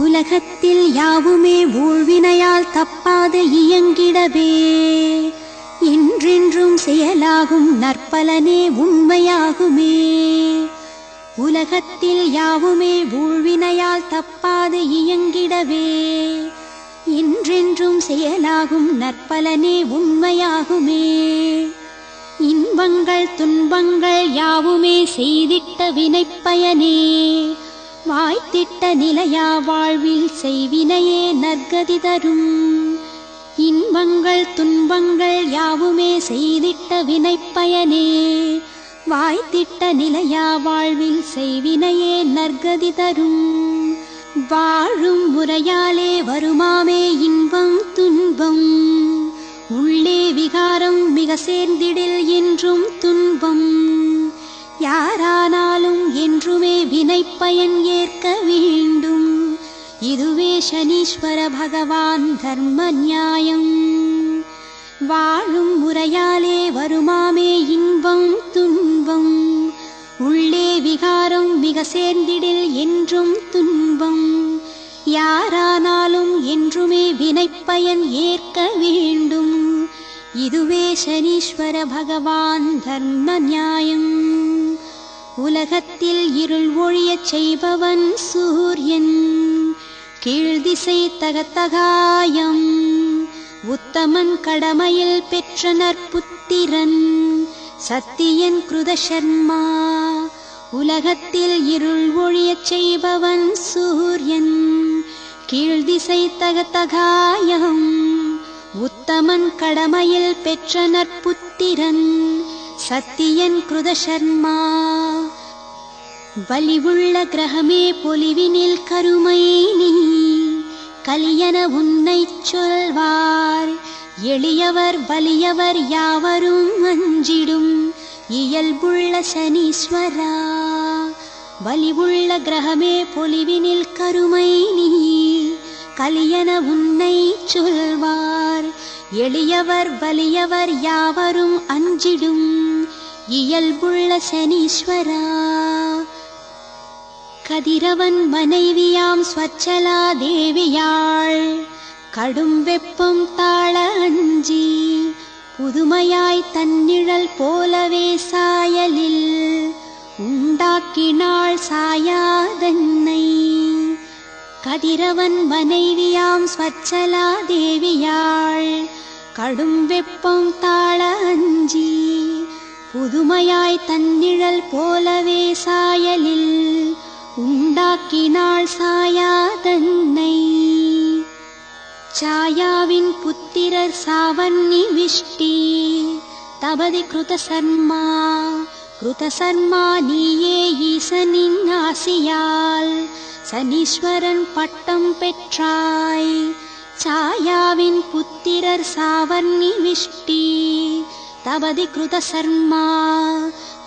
உலகத்தில் யாவுமே ஊழ்வினையால் தப்பாது இயங்கிடவே என்றென்றும் செயலாகும் நற்பலனே உண்மையாகுமே. உலகத்தில் யாவுமே ஊழ்வினையால் தப்பாது இயங்கிடவே என்றென்றும் செயலாகும் நற்பலனே உண்மையாகுமே. இன்பங்கள் துன்பங்கள் யாவுமே செய்திட்ட வினைப்பயனே வாய்த்திட்ட நிலையா வாழ்வில் செய்வினையே நற்கதி தரும். இன்பங்கள் துன்பங்கள் யாவுமே செய்திட்ட வினைப்பயனே வாய்த்திட்ட நிலையா வாழ்வில் செய்வினையே நற்கதி தரும். வாழும் முறையாலே வருமாமே இன்பம் துன்பம் உள்ளே விகாரம் மிக சேர்ந்திடில் என்றும் துன்பம். யாரானாலும் என்றுமே வினைப்பயன் ஏற்க வேண்டும். இதுவே சனீஸ்வர பகவான் தர்ம நியாயம். வாழும் முறையாலே வருமாமே இன்பம் துன்பம் உள்ளே விகாரம் மிக சேர்ந்திடில் என்றும் துன்பம். யாரானாலும் என்றுமே வினைப்பயன் ஏற்க வேண்டும். இதுவே சனீஸ்வர பகவான் தர்ம நியாயம். உலகத்தில் இருள் ஒழியச் செய்பவன் சூரியன் கீழ்திசை தகத்தகாயம். உத்தமன் கடமையில் பெற்ற நற்புத்திரன் சத்தியன் கிருதசர்மா. உலகத்தில் இருள் ஒழியச் செய்பவன் சூரியன் கீழ்திசை தகத்தகாயம். உத்தமன் கடமையில் பெற்ற நற்புத்திரன் சத்தியன் கிருதசர்மா. வலிவுள்ள கிரகமே பொலிவினில் கருமை நீ கலியன உன்னை சொல்வார். எளியவர் வலியவர் யாவரும் அஞ்சிடும் இயல்புள்ள சனீஸ்வரா. வலிவுள்ள கிரகமே பொலிவினில் கருமை நீ கலியன உன்னை சொல்வார். எளியவர் வலியவர் யாவரும் அஞ்சிடும் இயல்புள்ள சனீஸ்வரா. கதிரவன் மனைவியாம் ஸ்வச்சலா தேவியாள் கடும் வெப்பம் தாழ அஞ்சி புதுமையாய் தன்னிழல் போலவே சாயலில் உண்டாக்கினாள் சாயாதன்னை. கதிரவன் மனைவியாம் ஸ்வச்சலா தேவியாள் கடும் வெப்பம் தாழ அஞ்சி புதுமையாய் தன்னிழல் போலவே சாயலில் உண்டாக்கினாள் சாயாதன்னை. சாயாவின் புத்திரர் சாவன்னி விஷ்டி தபதி கிருதசர்மா. கிருதசர்மா நீயே ஈசனின் ஆசியால் சனீஸ்வரன் பட்டம் பெற்றாய். சாயாவின் புத்திரர் சாவன்னி விஷ்டி தபதி கிருதசர்மா.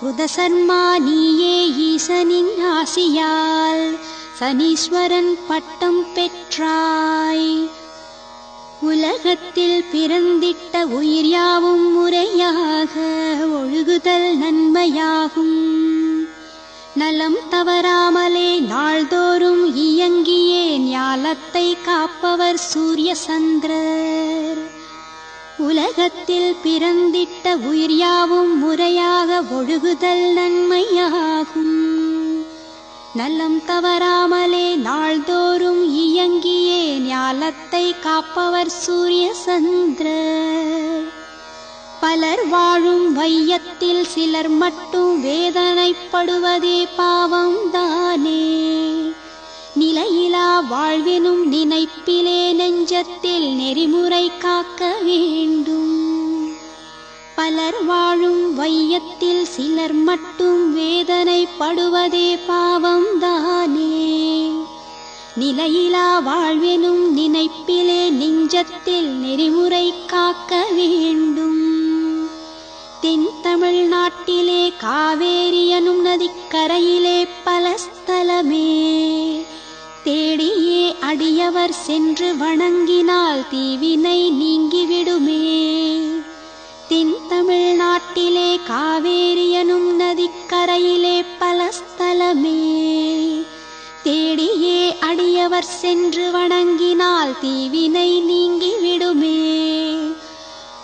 கிருதசர்மா நீயே ஈசனின் ஆசியால் சனீஸ்வரன் பட்டம் பெற்றாய். உலகத்தில் பிறந்திட்ட உயிர் யாவும் முறையாக ஒழுகுதல் நன்மையாகும். நலம் தவறாமலே நாள்தோறும் இயங்கியே ஞாலத்தை காப்பவர் சூரிய சந்திரர். உலகத்தில் பிறந்திட்ட உயிர் யாவும் முறையாக ஒழுகுதல் நன்மையாகும். நலம் தவறாமலே நாள்தோறும் இயங்கியே ஞாலத்தை காப்பவர் சூரிய சந்திரர். பலர் வாழும் வையத்தில் சிலர் மட்டும் வேதனைப்படுவதே பாவம் தானே. நிலையிலா வாழ்வினும் நினைப்பிலே நெஞ்சத்தில் நெறிமுறை காக்க வேண்டும். பலர் வாழும் வையத்தில் சிலர் மட்டும் வேதனைப்படுவதே பாவம் தானே. நிலையிலா வாழ்வினும் நினைப்பிலே நெஞ்சத்தில் நெறிமுறை காக்க வேண்டும். தென் தமிழ்நாட்டிலே காவேரி எனும் நதிக்கரையிலே பல ஸ்தலமே தேடியே அடியவர் சென்று வணங்கினால் தீவினை நீங்கிவிடுமே. தென் தமிழ்நாட்டிலே காவேரி எனும் நதிக்கரையிலே பல ஸ்தலமே மூலமே. தேடியே அடியவர் சென்று வணங்கினால் தீவினை நீங்கிவிடுமே.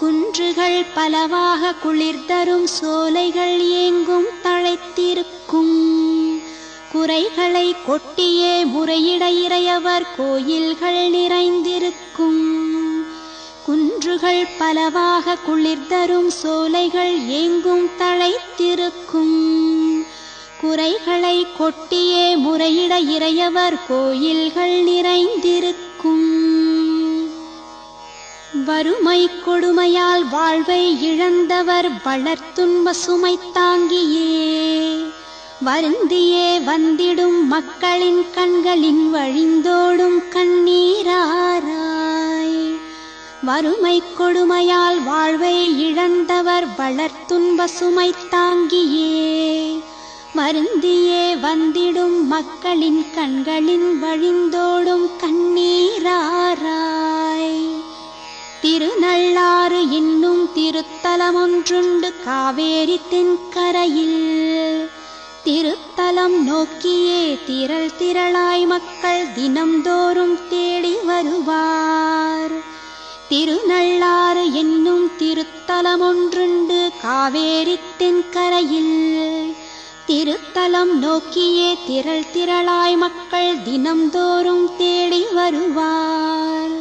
குன்றுகள் பலவாக குளிர்தரும் சோலைகள் ஏங்கும் தழைத்திருக்கும். குறைகளை கொட்டியே முறையிட இறையவர் கோயில்கள் நிறைந்திருக்கும். குன்றுகள் பலவாக குளிர்தரும் சோலைகள் ஏங்கும் தழைத்திருக்கும். குறைகளை கொட்டியே முறையிட இறையவர் கோயில்கள் நிறைந்திருக்கும். வறுமை கொடுமையால் வாழ்வை இழந்தவர் வளர்த்துன்ப சுமை தாங்கியே வருந்தியே வந்திடும் மக்களின் கண்களின் வழிந்தோடும் கண்ணீராராய். வறுமை கொடுமையால் வாழ்வை இழந்தவர் வளர்த்துன்ப சுமை தாங்கியே வருந்தியே வந்திடும் மக்களின் கண்களின் வழிந்தோடும் கண்ணீராராய். திருநள்ளாறு என்னும் திருத்தலமொன்றுண்டு காவேரி தென்கரையில். திருத்தலம் நோக்கியே திரள் திரளாய் மக்கள் தினம்தோறும் தேடி வருவார். திருநள்ளாறு என்னும் திருத்தலமொன்றுண்டு காவேரி தென்கரையில். திருத்தலம் நோக்கியே திரள் திரளாய் மக்கள் தினம்தோறும் தேடி வருவார்.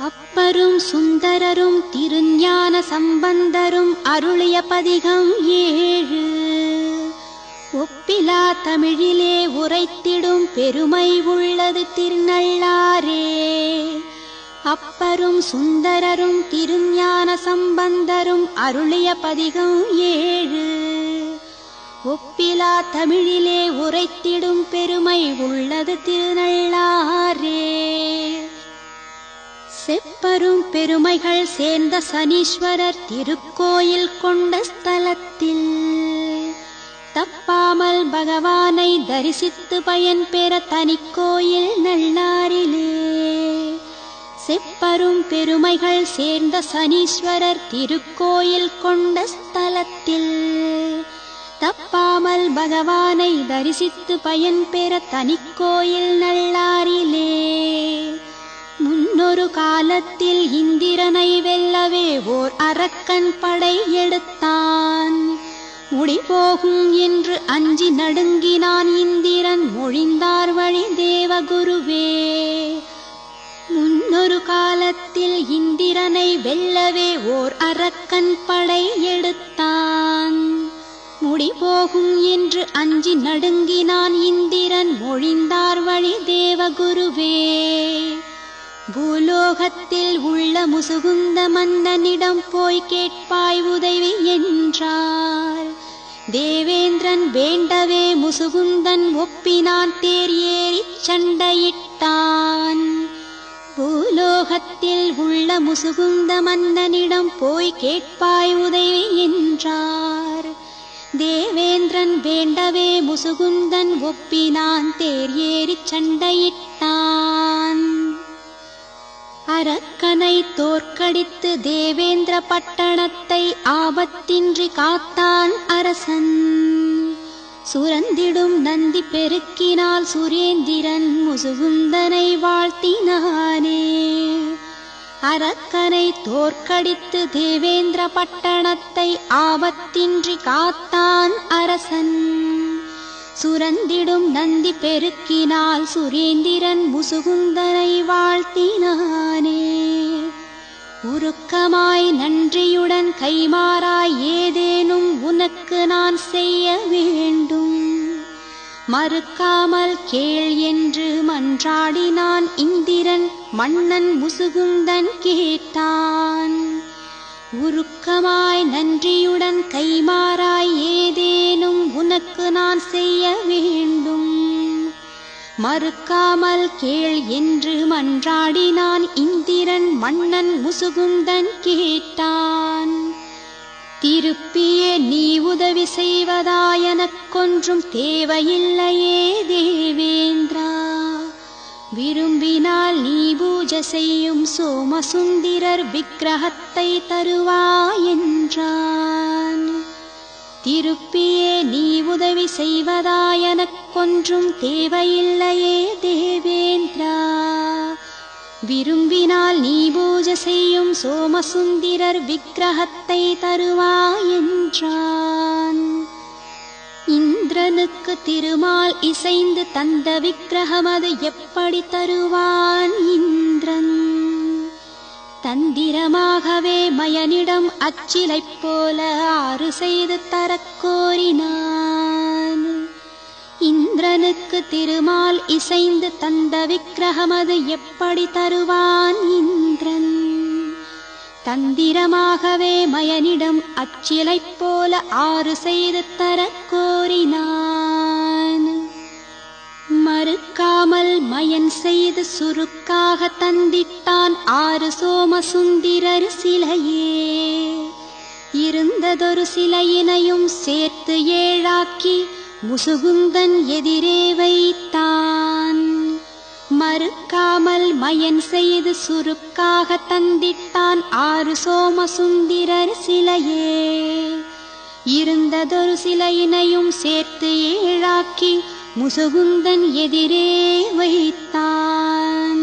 அப்பரும் சுந்தரரும் திருஞான சம்பந்தரும் அருளிய பதிகம் 7. ஒப்பிலா தமிழிலே உரைத்திடும் பெருமை உள்ளது திருநள்ளாரே. அப்பரும் சுந்தரரும் திருஞான சம்பந்தரும் அருளிய பதிகம் 7. ஒப்பிலா தமிழிலே உரைத்திடும் பெருமை உள்ளது திருநள்ளாரே. செப்பரும் பெருமைகள் சேர்ந்த சனீஸ்வரர் திருக்கோயில் கொண்ட ஸ்தலத்தில் தப்பாமல் பகவானை தரிசித்து பயன் பெற தனிக்கோயில் நள்ளாரிலே. செப்பரும் பெருமைகள் சேர்ந்த சனீஸ்வரர் திருக்கோயில் கொண்ட ஸ்தலத்தில் தப்பாமல் பகவானை தரிசித்து பயன் பெற தனிக்கோயில் நள்ளாரிலே. முன்னொரு காலத்தில் இந்திரனை வெல்லவே ஓர் அரக்கன் படை எடுத்தான். முடிபோகும் என்று அஞ்சி நடுங்கினான் இந்திரன் மொழிந்தார் வழி தேவகுருவே. முன்னொரு காலத்தில் இந்திரனை வெல்லவே ஓர் அரக்கன் படை எடுத்தான். முடிபோகும் என்று அஞ்சி நடுங்கினான் இந்திரன் மொழிந்தார் வழி தேவகுருவே. பூலோகத்தில் உள்ள முசுகுந்த மன்னனிடம் போய் கேட்பாய் உதவி என்றார். தேவேந்திரன் வேண்டவே முசுகுந்தன் ஒப்பினான் தேர் ஏறிச் சண்டையிட்டான். பூலோகத்தில் உள்ள முசுகுந்த மன்னனிடம் போய் கேட்பாய் உதவி என்றார். தேவேந்திரன் வேண்டவே முசுகுந்தன் ஒப்பினான் தேர் ஏறிச் சண்டையிட்டான். அரக்கனை தோற்கடித்து தேவேந்திர பட்டணத்தை ஆபத்தின்றி காத்தான் அரசன். சுரந்திடும் நந்தி பெருக்கினால் சுரேந்திரன் முசுகுந்தனை வாழ்த்தினானே. அரக்கனை தோற்கடித்து தேவேந்திர பட்டணத்தை ஆபத்தின்றி காத்தான் அரசன். சுரந்திடும் நந்தி பெருக்கினால் சுரேந்திரன் முசுகுந்தனை வாழ்த்தினானே. உருக்கமாய் நன்றியுடன் கைமாறாய் ஏதேனும் உனக்கு நான் செய்ய வேண்டும். மறுக்காமல் கேள் என்று மன்றாடினான் இந்திரன். மன்னன் முசுகுந்தன் கேட்டான். உருக்கமாய் நன்றியுடன் கைமாறாய் ஏதேனும் உனக்கு நான் செய்ய வேண்டும். மறுக்காமல் கேள் என்று மன்றாடினான் இந்திரன். மன்னன் முசுகுந்தன் கேட்டான். திருப்பியே நீ உதவி செய்வதா எனக்கொன்றும் தேவையில்லையே தேவேந்திரா. விரும்பினால் நீ பூஜை செய்யும் சோமசுந்தரர் விக்கிரகத்தை தருவாய் என்றான். திருப்பியே நீ உதவி செய்வதாயனக்கொன்றும் தேவையில்லையே தேவேந்திரா. விரும்பினால் நீ பூஜை செய்யும் சோமசுந்தரர் விக்கிரகத்தை தருவாயென்றான். இந்திரனுக்கு திருமால் இசைந்து தந்த விக்கிரகம் அது எப்படி தருவான் இந்திரன்? தந்திரமாகவே மயனிடம் அச்சிலைப் போல 6 செய்து தரக் கோரினான். இந்திரனுக்கு திருமால் இசைந்து தந்த விக்கிரகம் அது எப்படி தருவான் இந்திரன்? தந்திரமாகவே மயனிடம் அச்சிலைப் போல 6 செய்து தரக் கோரினான். மறுக்காமல் மயன் செய்து சுருக்காக தந்திட்டான் 6 சோமசுந்தரர் சிலையே. இருந்ததொரு சிலையினையும் சேர்த்து 7ஆக்கி முசுகுந்தன் எதிரே வைத்தான். மறுக்காமல் மயன் செய்து சுருக்காக தந்திட்டான் 6 சோமசுந்தரர் சிலையே. இருந்ததொரு சிலையினையும் சேர்த்து 7ஆக்கி முசுகுந்தன் எதிரே வைத்தான்.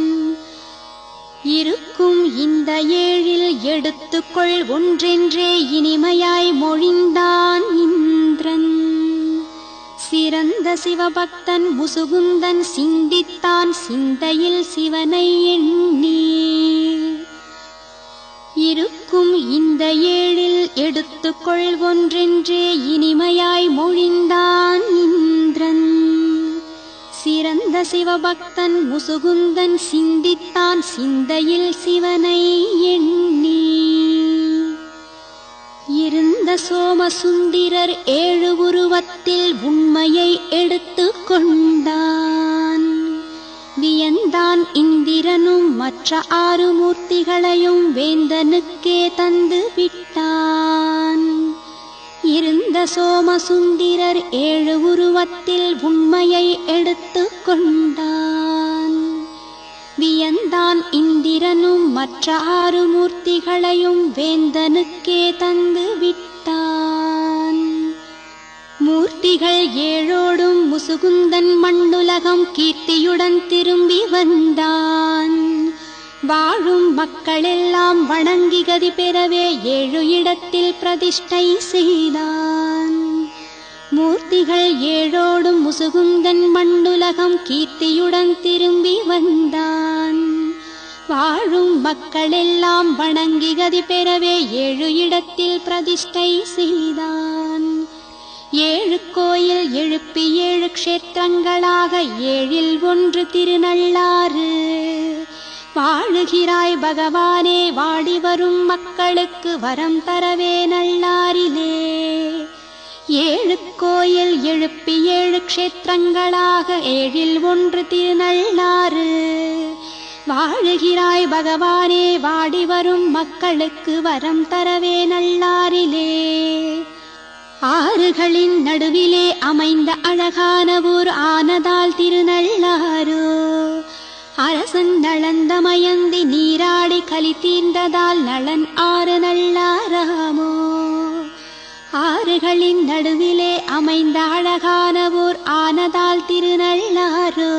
இருக்கும் இந்த 7இல் எடுத்துக்கொள் ஒன்றென்றே இனிமையாய் மொழிந்தான் இந்திரன். சிறந்த சிவபக்தன் முசுகுந்தன் சிந்தித்தான் சிந்தையில் சிவனை எண்ணி. இருக்கும் இந்த 7இல் எடுத்துக்கொள் ஒன்றென்றே இனிமையாய் மொழிந்தான் இந்திரன். சிறந்த சிவபக்தன் முசுகுந்தன் சிந்தித்தான் சிந்தையில் சிவனை எண்ணி. இருந்த சோமசுந்தரர் 7 உருவத்தில் உண்மையை எடுத்துக் கொண்டான். வியந்தான் இந்திரனும் மற்ற 6 மூர்த்திகளையும் வேந்தனுக்கே தந்து விட்டான். இருந்த சோமசுந்தரர் 7 உருவத்தில் உண்மையை எடுத்துக் கொண்டான். வியந்தான் இந்திரனும் மற்ற 6 மூர்த்திகளையும் வேந்தனுக்கே தந்து விட்டான். மூர்த்திகள் 7ஓடும் முசுகுந்தன் மண்ணுலகம் கீர்த்தியுடன் திரும்பி வந்தான். வாழும் மக்களெல்லாம் வணங்கி கதி பெறவே 7 இடத்தில் பிரதிஷ்டை செய்தான். மூர்த்திகள் 7ஓடும் முசுகுந்தன் மண்ணுலகம் கீர்த்தியுடன் திரும்பி வந்தான். வாழும் மக்களெல்லாம் வணங்கி கதி பெறவே 7 இடத்தில் பிரதிஷ்டை செய்தான். 7 கோயில் எழுப்பி 7 க்ஷேத்திரங்களாக 7இல் 1 திருநள்ளாறு. வாழுகிறாய் பகவானே வாடி வரும் மக்களுக்கு வரம் தரவே நள்ளாரிலே. 7 கோயில் எழுப்பி 7 க்ஷேத்திரங்களாக 7இல் 1 திருநள்ளாறு. வாழுகிறாய் பகவானே வாடி வரும் மக்களுக்கு வரம் தரவே நள்ளாரிலே. ஆறுகளின் நடுவிலே அமைந்த அழகான ஊர் ஆனதால் திருநள்ளாறு. அரசன் நளந்தமயந்தி நீராடி கலி தீர்ந்ததால் நளன் 6 நள்ளாராமோ. ஆறுகளின் நடுவிலே அமைந்த அழகான ஊர் ஆனதால் திருநள்ளாறு.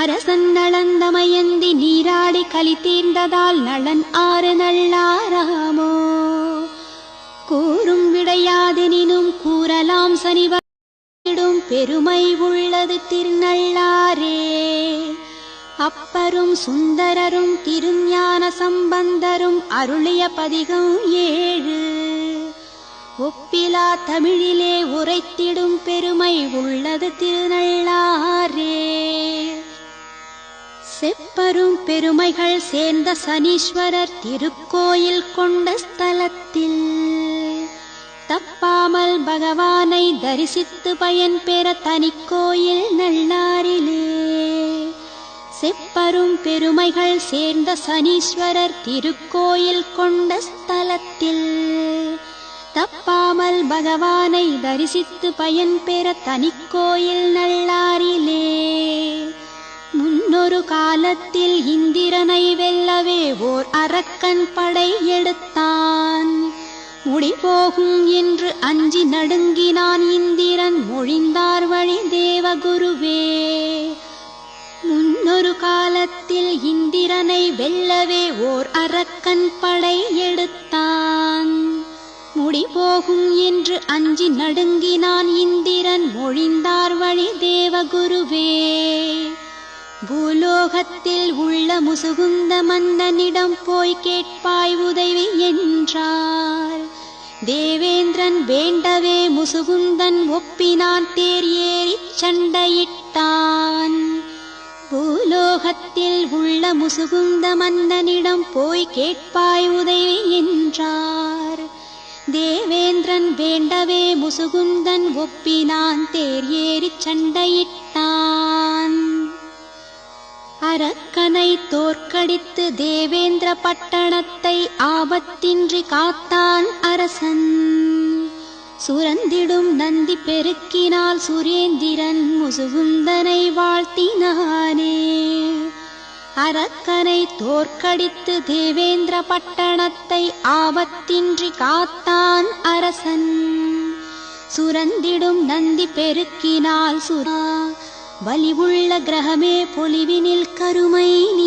அரசன் நளந்தமயந்தி நீராடி கலி தீர்ந்ததால் நளன் 6 நள்ளாராமோ. கூறும் விடையாதெனினும் கூறலாம் சனிவடும் பெருமை உள்ளது திருநள்ளாரே. அப்பரும் சுந்தரரும் திருஞான சம்பந்தரும் அருளிய பதிகம் 7. ஒப்பிலா தமிழிலே உரைத்திடும் பெருமை உள்ளது திருநள்ளாரே. செப்பரும் பெருமைகள் சேர்ந்த சனீஸ்வரர் திருக்கோயில் கொண்ட ஸ்தலத்தில் தப்பாமல் பகவானை தரிசித்து பயன் பெற தனிக்கோயில் நள்ளாரிலே. செப்பரும் பெருமைகள் சேர்ந்த சனீஸ்வரர் திருக்கோயில் கொண்ட ஸ்தலத்தில் தப்பாமல் பகவானை தரிசித்து பயன் பெற தனிக்கோயில் நள்ளாரிலே. முன்னொரு காலத்தில் இந்திரனை வெல்லவே ஓர் அரக்கன் படை எடுத்தான். முடிபோகும் என்று அஞ்சி நடுங்கினான் இந்திரன் தேவகுருவே. முன்னொரு காலத்தில் இந்திரனை வெல்லவே ஓர் அரக்கன் படை எடுத்தான். முடிபோகும் என்று அஞ்சி நடுங்கினான் இந்திரன், மொழிந்தார் வழி தேவகுருவே. பூலோகத்தில் உள்ள முசுகுந்த மன்னனிடம் போய் கேட்பாய் உதவி என்றார். தேவேந்திரன் வேண்டவே முசுகுந்தன் ஒப்பினான், தேர் ஏறிச் சண்டையிட்டான். பூலோகத்தில் உள்ள முசுகுந்த மன்னனிடம் போய் கேட்பாய் உதவி என்றார். தேவேந்திரன் வேண்டவே முசுகுந்தன் ஒப்பினான், தேர் ஏறிச் சண்டையிட்டான். அரக்கனை தோற்கடித்து தேவேந்திர பட்டணத்தை ஆபத்தின்றி காத்தான் அரசன். சுரந்திடும் நந்தி பெருக்கினால் சுரேந்திரன் முசுகுந்தனை வாழ்த்தினானே. அரக்கனை தோற்கடித்து தேவேந்திர பட்டணத்தை ஆபத்தின்றி காத்தான் அரசன். சுரந்திடும் நந்தி பெருக்கினால் சுரா வலிவுள்ள கிரகமே பொலிவினில் கருமை நீ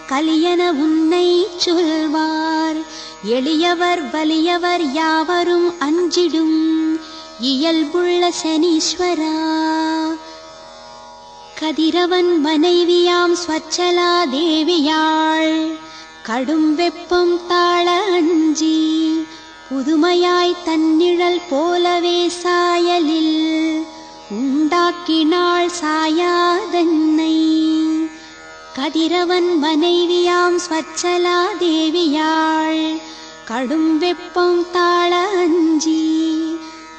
கலியன உன்னை சொல்வார். எளியவர் வலியவர் யாவரும் அஞ்சிடும் இயல்புள்ள சனீஸ்வரா. கதிரவன் மனைவியாம் ஸ்வச்சலா தேவியாள் கடும் வெப்பம் தாழ அஞ்சி புதுமையாய் தன்னிழல் போலவே சாயலில் உண்டாக்கினாள் சாயாதன்னை. கதிரவன் மனைவியாம் ஸ்வச்சலா தேவியாள் கடும் வெப்பம் தாழ அஞ்சி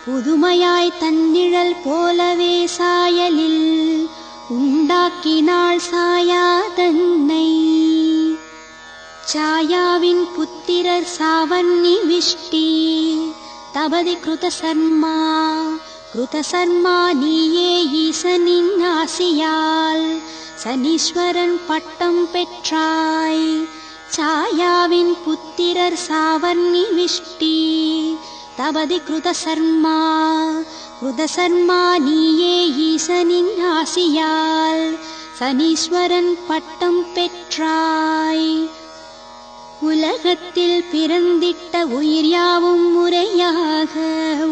புதுமையாய் தன்னிழல் போலவே சாயலில் உண்டாக்கினாள் சாயாதன்னை. சாயாவின் புத்திரர் சாவன்னி விஷ்டி தபதி கிருதசர்மா. கிருதசர்மா நீயே ஈசனின் ஆசியால் சனீஸ்வரன் பட்டம் பெற்றாய். சாயாவின் புத்திரர் சாவன்னி விஷ்டி தபதி கிருதசர்மா. கிருதசர்மா நீயே ஈசனின் ஆசியால் சனீஸ்வரன் பட்டம் பெற்றாய். உலகத்தில் பிறந்திட்ட உயிர் யாவும் முறையாக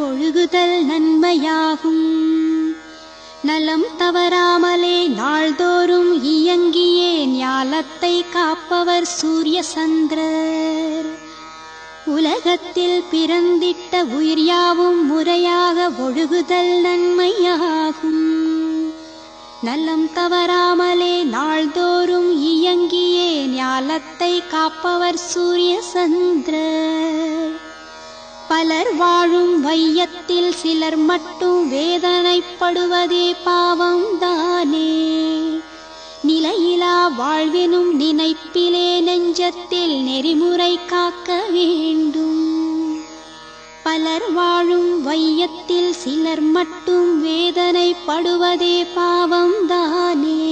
ஒழுகுதல் நன்மையாகும். நலம் தவறாமலே நாள்தோறும் இயங்கியே ஞாலத்தை காப்பவர் சூரிய சந்திரர். உலகத்தில் பிறந்திட்ட உயிர் யாவும் முறையாக ஒழுகுதல் நன்மையாகும். நலம் தவறாமலே நாள்தோறும் இயங்கியே ஞாலத்தை காப்பவர் சூரிய சந்திரர். பலர் வாழும் வையத்தில் சிலர் மட்டும் வேதனைப்படுவதே பாவம் தானே. நிலையிலா வாழ்வினும் நினைப்பிலே நெஞ்சத்தில் நெறிமுறை காக்க வேண்டும். பலர் வாழும் வையத்தில் சிலர் மட்டும் வேதனைப்படுவதே பாவம் தானே.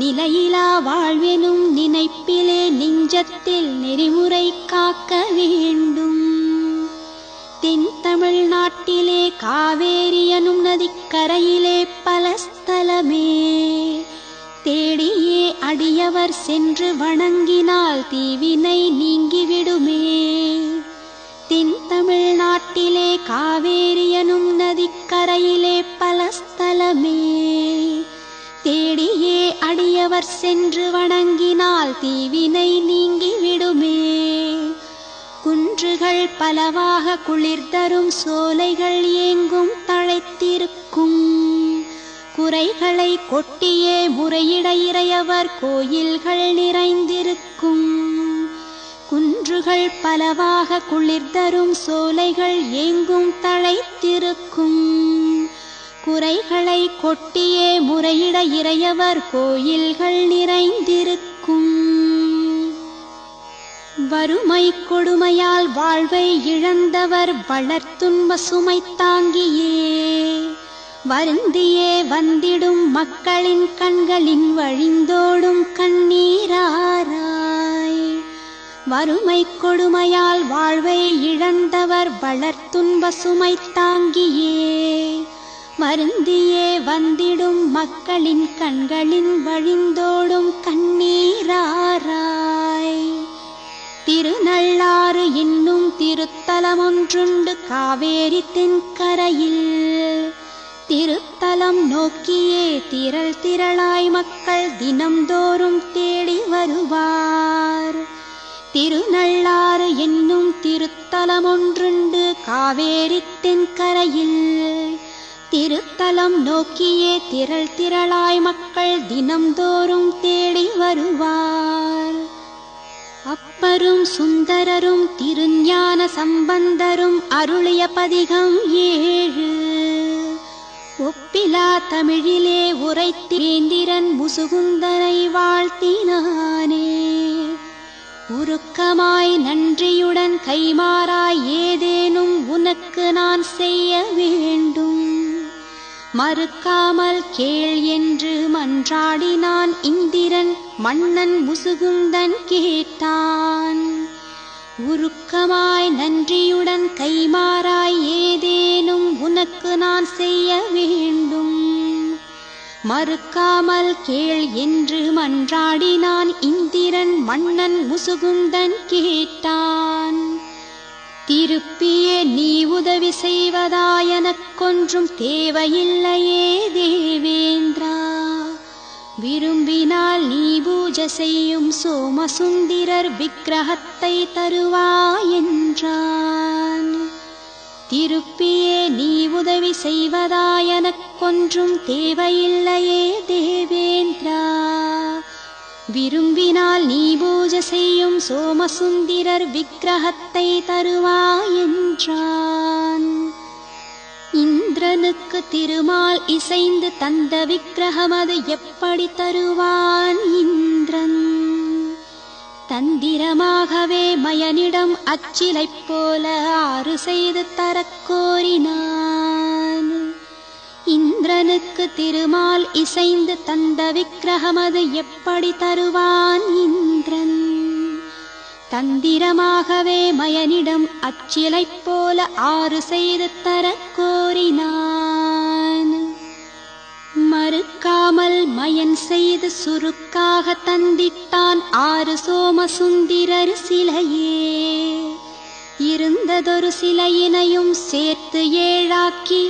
நிலையிலா வாழ்வினும் நினைப்பிலே நெஞ்சத்தில் நெறிமுறை காக்க வேண்டும். தென் தமிழ்நாட்டிலே காவேரி எனும் நதிக்கரையிலே பல ஸ்தலமே தேடியே அடியவர் சென்று வணங்கினால் தீவினை நீங்கிவிடுமே. தென் தமிழ்நாட்டிலே காவேரி எனும் நதிக்கரையிலே பல ஸ்தலமே தேடியே அடியவர் சென்று வணங்கினால் தீவினை நீங்கிவிடுமே. குன்றுகள் பலவாக குளிர்தரும் சோலைகள் ஏங்கும் தழைத்திருக்கும். குறைகளை கொட்டியே முறையிட இறையவர் கோயில்கள் நிறைந்திருக்கும். குன்றுகள் பலவாக குளிர்தரும் சோலைகள் ஏங்கும் தழைத்திருக்கும். குறைகளை கொட்டியே முறையிட இறையவர் கோயில்கள் நிறைந்திருக்கும். வறுமை கொடுமையால் வாழ்வை இழந்தவர் வளர்த்துன்ப சுமை தாங்கியே வருந்தியே வந்திடும் மக்களின் கண்களின் வழிந்தோடும் கண்ணீராராய். வறுமை கொடுமையால் வாழ்வை இழந்தவர் வளர்த்துன்ப சுமை தாங்கியே வருந்தியே வந்திடும் மக்களின் கண்களின் வழிந்தோடும் கண்ணீராராய். திருநள்ளாறு என்னும் திருத்தலமொன்றுண்டு காவேரி தென்கரையில். திருத்தலம் நோக்கியே திரள் திரளாய் மக்கள் தினம்தோறும் தேடி வருவார். திருநள்ளாறு என்னும் திருத்தலமொன்றுண்டு காவேரி தென்கரையில். திருத்தலம் நோக்கியே திரள் திரளாய் மக்கள் தினம்தோறும் தேடி வருவார். அப்பரும் சுந்தரரும் திருஞான சம்பந்தரும் அருளிய பதிகம் 7. ஒப்பிலா தமிழிலே உரைத்தேந்திரன் முசுகுந்தனை வாழ்த்தினானே. உருக்கமாய் நன்றியுடன் கைமாறாய் ஏதேனும் உனக்கு நான் செய்ய வேண்டும். மறுக்காமல் கேள் என்று மன்றாடினான் இந்திரன். மன்னன் முசுகுந்தன் கேட்டான். உருக்கமாய் நன்றியுடன் கைமாறாய் ஏதேனும் உனக்கு நான் செய்ய வேண்டும். மறுக்காமல் கேள் என்று மன்றாடினான் இந்திரன். மன்னன் முசுகுந்தன் கேட்டான். திருப்பியே நீ உதவி செய்வதாயனக்கொன்றும் தேவையில்லையே தேவேந்திரா. விரும்பினால் நீ பூஜை செய்யும் சோமசுந்தரர் விக்கிரகத்தை தருவாயென்றான். திருப்பியே நீ உதவி செய்வதாயனக்கொன்றும் தேவையில்லையே தேவேந்திரா. விரும்பினால் நீ பூஜை செய்யும் சோமசுந்தரர் விக்கிரகத்தை தருவாயென்றான். இந்திரனுக்கு திருமால் இசைந்து தந்த விக்கிரகம் அது எப்படி தருவான் இந்திரன்? தந்திரமாகவே மயனிடம் அச்சிலைப் போல 6 செய்து தரக் கோரினான். இந்திரனுக்கு திருமால் இசைந்து தந்த விக்கிரகம் அது எப்படி தருவான் இந்திரன்? தந்திரமாகவே மயனிடம் அச்சிலைப் போல 6 செய்து தரக் கோரினான். மறுக்காமல் மயன் செய்து சுருக்காக தந்திட்டான் 6 சோமசுந்தரர் சிலையே. இருந்ததொரு சிலையினையும் சேர்த்து 7ஆக்கி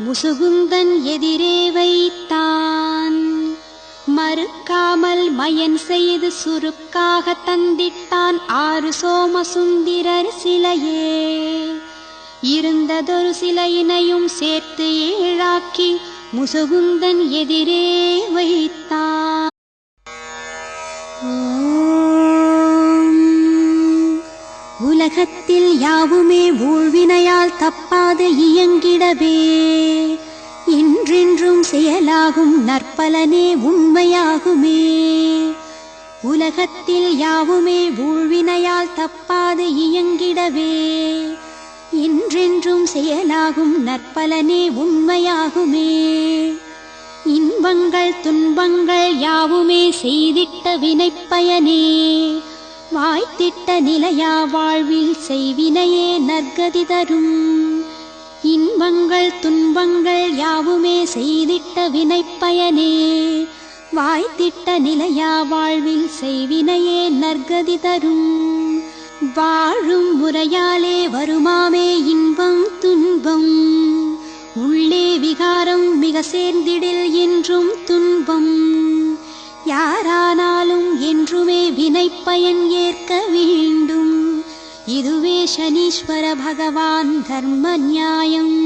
முசுகுந்தன் எதிரே வைத்தான். மறுக்காமல் மயன் செய்து சுருக்காக தந்திட்டான் 6 சோமசுந்தரர் சிலையே. இருந்ததொரு சிலையினையும் சேர்த்து 7ஆக்கி முசுகுந்தன் எதிரே வைத்தான். உலகத்தில் யாவுமே ஊழ்வினையால் தப்பாது இயங்கிடவே என்றென்றும் செயலாகும் நற்பலனே உண்மையாகுமே. உலகத்தில் யாவுமே ஊழ்வினையால் தப்பாது இயங்கிடவே என்றென்றும் செயலாகும் நற்பலனே உண்மையாகுமே. இன்பங்கள் துன்பங்கள் யாவுமே செய்திட்ட வினைப்பயனே. வாய்த்திட்ட நிலையா வாழ்வில் செய்வினையே நற்கதி தரும். இன்பங்கள் துன்பங்கள் யாவுமே செய்திட்ட வினைப்பயனே. வாய்த்திட்ட நிலையா வாழ்வில் செய்வினையே நற்கதி தரும். வாழும் முறையாலே வருமாமே இன்பம் துன்பம். உள்ளே விகாரம் மிக சேர்ந்திடில் என்றும் துன்பம். யாரானாலும் என்றுமே வினைப்பயன் ஏற்க வேண்டும். இதுவே சனீஸ்வர பகவான் தர்ம நியாயம்.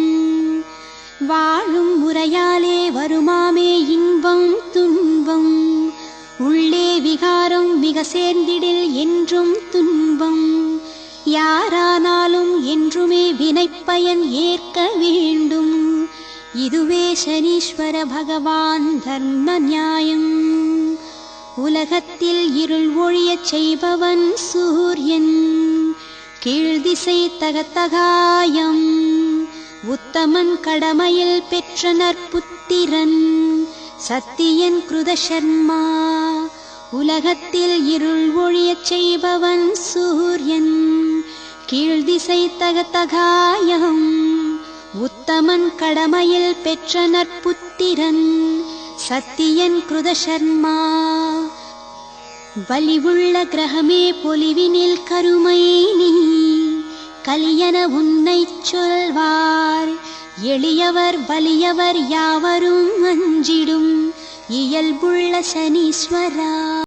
வாழும் முறையாலே வருமாமே இன்பம் துன்பம். உள்ளே விகாரம் மிக சேர்ந்திடில் என்றும் துன்பம். யாரானாலும் என்றுமே வினைப்பயன் ஏற்க வேண்டும். இதுவே சனீஸ்வர பகவான் தர்ம நியாயம். உலகத்தில் இருள் ஒழியச் செய்பவன் சூரியன். கீழ்திசை தகத்தகாயம். உத்தமன் கடமையில் பெற்ற நற்புத்திரன். சத்தியன் கிருதசர்மா. உலகத்தில் இருள் ஒழியச் செய்பவன் சூரியன். கீழ்திசை தகத்தகாயம். உத்தமன் கடமையில் பெற்ற நற்புத்திரன் சத்தியன் கிருதசர்மா. வலிவுள்ள கிரகமே பொலிவினில் கருமை நீ கலியன உன்னைச் சொல்வார். எளியவர் வலியவர் யாவரும் அஞ்சிடும் இயல்புள்ள சனீஸ்வரா.